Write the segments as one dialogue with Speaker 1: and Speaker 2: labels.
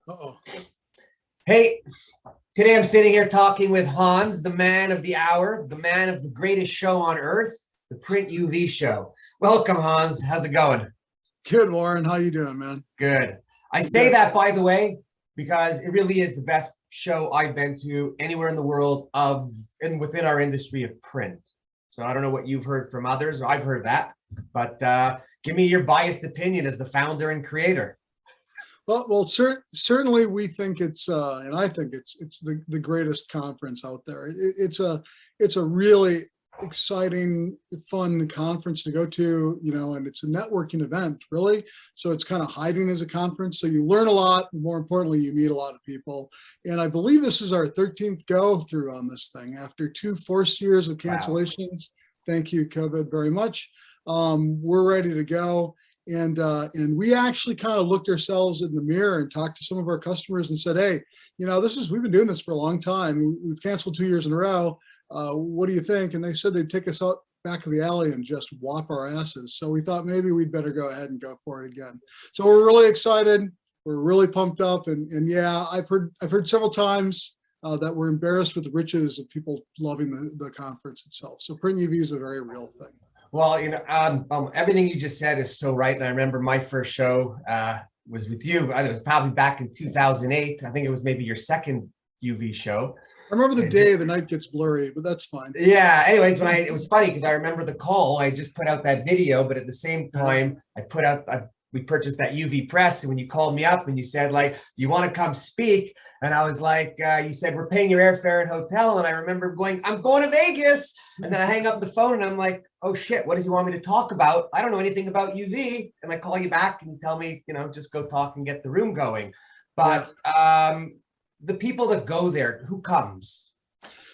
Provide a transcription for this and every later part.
Speaker 1: Uh-oh.
Speaker 2: Hey, today I'm sitting here talking with Hans, the man of the hour, the man of the greatest show on earth, the Print UV show. Welcome, Hans. How's it going?
Speaker 1: Good, Warren. How you doing, man?
Speaker 2: Good. I say
Speaker 1: Good.
Speaker 2: that, by the way, because it really is the best show I've been to anywhere in the world of and within our industry of print. So I don't know what you've heard from others. I've heard that, but give me your biased opinion as the founder and creator.
Speaker 1: Certainly we think and I think it's the greatest conference out there. It's a really exciting, fun conference to go to, and it's a networking event, really. So it's kind of hiding as a conference. So you learn a lot. More importantly, you meet a lot of people. And I believe this is our 13th go through on this thing after 2 forced years of
Speaker 2: Wow.
Speaker 1: cancellations. Thank you, COVID, very much. We're ready to go. And we actually kind of looked ourselves in the mirror and talked to some of our customers and said, hey, we've been doing this for a long time. We've canceled 2 years in a row. What do you think? And they said they'd take us out back of the alley and just whop our asses. So we thought maybe we'd better go ahead and go for it again. So we're really excited. We're really pumped up. And yeah, I've heard several times that we're embarrassed with the riches of people loving the conference itself. So Print UV is a very real thing.
Speaker 2: Well, everything you just said is so right. And I remember my first show was with you. It was probably back in 2008. I think it was maybe your second UV show.
Speaker 1: I remember the day, the night gets blurry, but that's fine.
Speaker 2: Yeah. Anyways, it was funny because I remember the call. I just put out that video, but at the same time, we purchased that UV press. And when you called me up and you said, like, do you want to come speak? And I was like, you said, we're paying your airfare and hotel. And I remember going, I'm going to Vegas. And then I hang up the phone and I'm like, oh shit, what does he want me to talk about? I don't know anything about UV. And I call you back and you tell me, just go talk and get the room going. But the people that go there, who comes?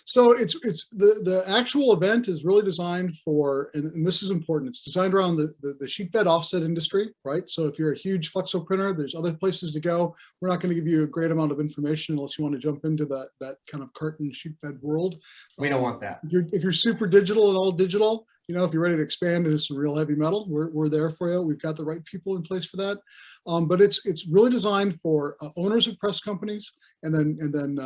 Speaker 1: So it's the actual event is really designed for, and this is important, it's designed around the sheet fed offset industry, right? So if you're a huge flexo printer, there's other places to go. We're not going to give you a great amount of information unless you want to jump into that kind of carton sheet fed world.
Speaker 2: We don't want that.
Speaker 1: If you're super digital and all digital, if you're ready to expand into some real heavy metal, we're there for you. We've got the right people in place for that. But it's really designed for owners of press companies and then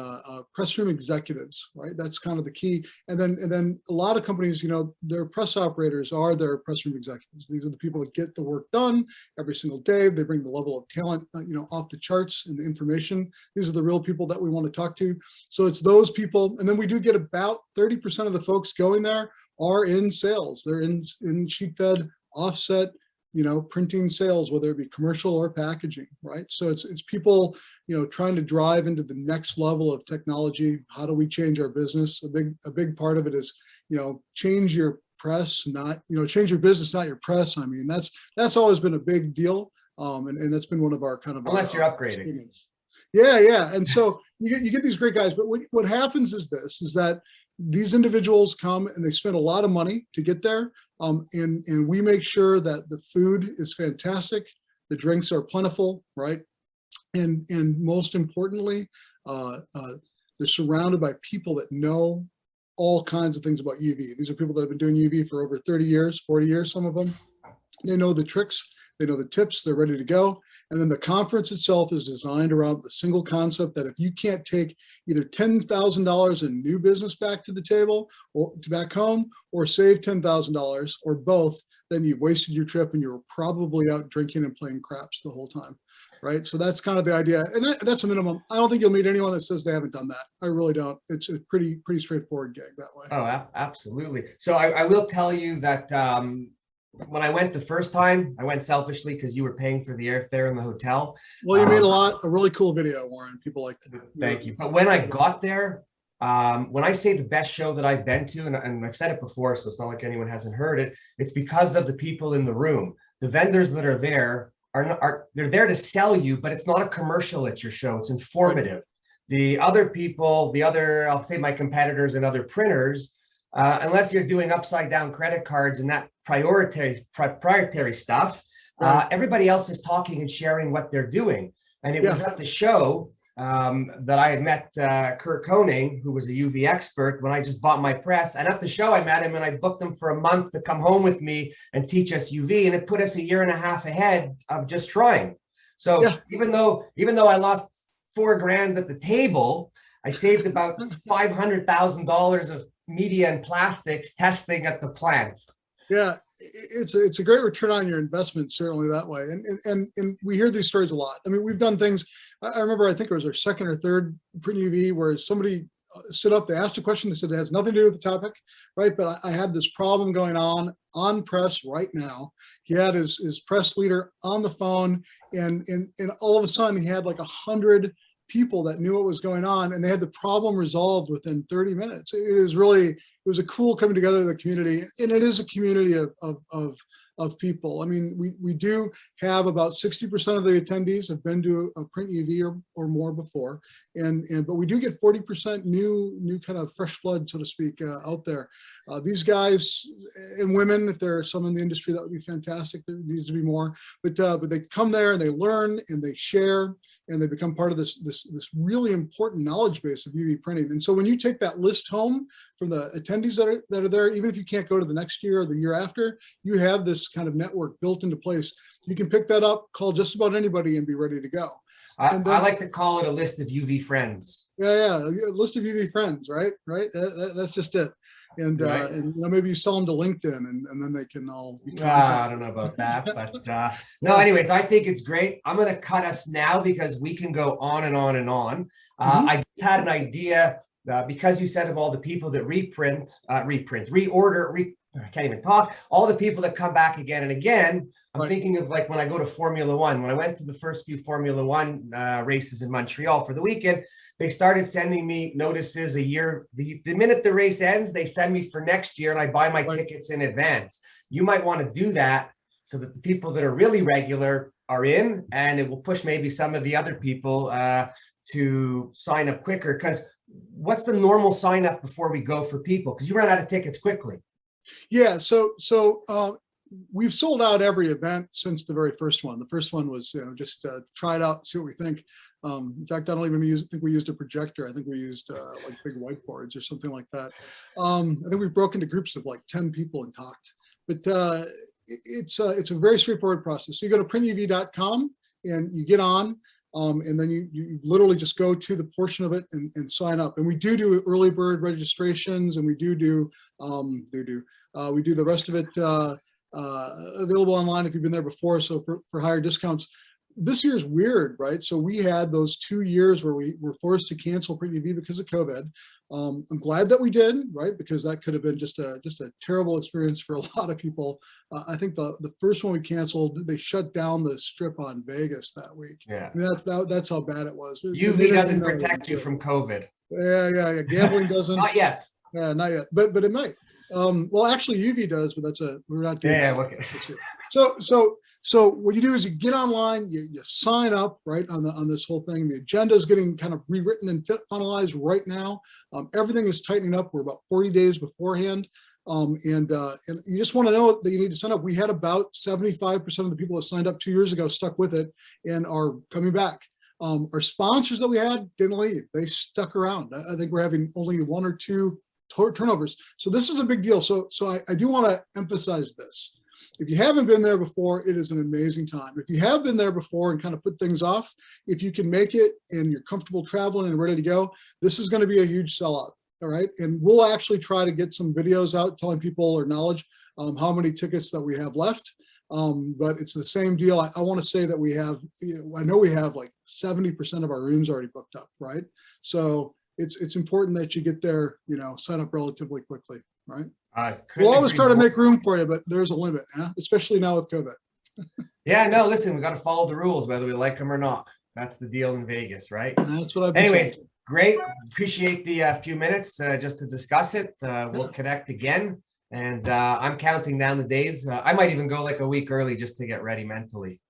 Speaker 1: press room executives, right? That's kind of the key. And then a lot of companies, their press operators are their press room executives. These are the people that get the work done every single day. They bring the level of talent, off the charts and the information. These are the real people that we want to talk to. So it's those people. And then we do get about 30% of the folks going there are in sales. They're in sheet fed offset, printing sales, whether it be commercial or packaging, right? So it's people, trying to drive into the next level of technology. How do we change our business? A big part of it is, change your press, not, change your business, not your press. I mean, that's always been a big deal. And that's been one of our kind of,
Speaker 2: unless you're upgrading.
Speaker 1: Yeah. And so you get these great guys, but what happens is that these individuals come and they spend a lot of money to get there. And we make sure that the food is fantastic. The drinks are plentiful, right? And most importantly, they're surrounded by people that know all kinds of things about UV. These are people that have been doing UV for over 30 years, 40 years, some of them. They know the tricks, they know the tips, they're ready to go. And then the conference itself is designed around the single concept that if you can't take either $10,000 in new business back to the table or to back home, or save $10,000 or both, then you've wasted your trip and you're probably out drinking and playing craps the whole time, right? So that's kind of the idea. And that's a minimum. I don't think you'll meet anyone that says they haven't done that. I really don't. It's a pretty straightforward gig that way.
Speaker 2: Oh, absolutely. So I will tell you that when I went the first time, I went selfishly because you were paying for the airfare in the hotel.
Speaker 1: Well, you made a really cool video, Warren. People like that.
Speaker 2: Thank you. But when I got there, when I say the best show that I've been to, and I've said it before, so it's not like anyone hasn't heard it, it's because of the people in the room. The vendors that are there they're there to sell you, but it's not a commercial at your show. It's informative. Right. The other people, I'll say my competitors and other printers, unless you're doing upside down credit cards and that proprietary stuff, everybody else is talking and sharing what they're doing. And it was at the show that I had met Kurt Koning, who was a UV expert, when I just bought my press. And at the show, I met him and I booked him for a month to come home with me and teach us UV. And it put us a year and a half ahead of just trying. So even though I lost $4,000 at the table. I saved about $500,000 of media and plastics testing at the plant.
Speaker 1: Yeah, it's a great return on your investment, certainly that way. And we hear these stories a lot. I mean, we've done things. I remember, I think it was our second or third PRINTUV where somebody stood up, they asked a question, they said it has nothing to do with the topic, right? But I had this problem going on press right now. He had his press leader on the phone, and all of a sudden he had like 100 people that knew what was going on, and they had the problem resolved within 30 minutes. It was a cool coming together of the community, and it is a community of people. I mean, we do have about 60% of the attendees have been to a PRINTUV or more before, but we do get 40% new kind of fresh blood, so to speak, out there. These guys and women, if there are some in the industry, that would be fantastic. There needs to be more, but they come there and they learn and they share, and they become part of this really important knowledge base of UV printing. And so when you take that list home from the attendees that are there, even if you can't go to the next year or the year after, you have this kind of network built into place. You can pick that up, call just about anybody, and be ready to go.
Speaker 2: I like to call it a list of UV friends.
Speaker 1: Yeah, a list of UV friends, right? That's just it. And
Speaker 2: right.
Speaker 1: And maybe you sell them to LinkedIn, and then they can all be
Speaker 2: I don't know about that, but no, anyways, I think it's great. I'm going to cut us now because we can go on and on and on. I just had an idea because you said of all the people that reorder, I can't even talk, all the people that come back again and again. I'm thinking of like when I go to Formula One, when I went to the first few Formula One races in Montreal for the weekend, they started sending me notices a year. The minute the race ends, they send me for next year, and I buy my tickets in advance. You might want to do that so that the people that are really regular are in, and it will push maybe some of the other people to sign up quicker. Because what's the normal sign up before we go for people? Because you run out of tickets quickly.
Speaker 1: Yeah, so we've sold out every event since the very first one. The first one was, just try it out, see what we think. In fact, I don't even think we used a projector. I think we used like big whiteboards or something like that. I think we've broken into groups of like 10 people and talked. But it's a very straightforward process. So you go to printuv.com and you get on, and then you literally just go to the portion of it and sign up. And we do early bird registrations, and we do the rest of it available online if you've been there before. So for higher discounts. This year's weird, right? So we had those 2 years where we were forced to cancel PRINTUV because of COVID. I'm glad that we did, right? Because that could have been just a terrible experience for a lot of people. I think the first one we canceled, they shut down the strip on Vegas that week.
Speaker 2: Yeah,
Speaker 1: I mean, that's how bad it was.
Speaker 2: UV doesn't protect you from COVID.
Speaker 1: Yeah. Gambling doesn't.
Speaker 2: Not yet.
Speaker 1: Yeah, not yet. But it might. Well, actually, UV does, but we're not doing that.
Speaker 2: Okay.
Speaker 1: So what you do is you get online, you sign up right on this whole thing. The agenda is getting kind of rewritten and finalized right now. Everything is tightening up. We're about 40 days beforehand. And you just want to know that you need to sign up. We had about 75% of the people that signed up 2 years ago stuck with it and are coming back. Our sponsors that we had didn't leave. They stuck around. I think we're having only 1 or 2 turnovers. So this is a big deal. So I do want to emphasize this. If you haven't been there before, it is an amazing time. If you have been there before and kind of put things off, if you can make it and you're comfortable traveling and ready to go, this is going to be a huge sellout. All right. And we'll actually try to get some videos out telling people or knowledge how many tickets that we have left. But it's the same deal. I want to say that we have, I know we have like 70% of our rooms already booked up. Right. So it's important that you get there, sign up relatively quickly. Right. We'll always try to make room for you, but there's a limit, especially now with COVID.
Speaker 2: Yeah, no, listen, we got to follow the rules, whether we like them or not. That's the deal in Vegas, right?
Speaker 1: That's what I've been
Speaker 2: Anyways,
Speaker 1: told.
Speaker 2: Great. Appreciate the few minutes just to discuss it. We'll connect again. And I'm counting down the days. I might even go like a week early just to get ready mentally.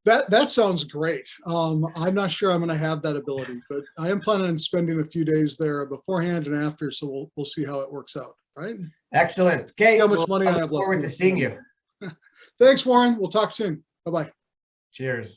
Speaker 1: That sounds great. I'm not sure I'm going to have that ability, but I am planning on spending a few days there beforehand and after, so we'll see how it works out. Right.
Speaker 2: Excellent. Okay.
Speaker 1: How much money I
Speaker 2: look
Speaker 1: have
Speaker 2: forward
Speaker 1: left.
Speaker 2: to seeing you.
Speaker 1: Thanks, Warren. We'll talk soon. Bye-bye.
Speaker 2: Cheers.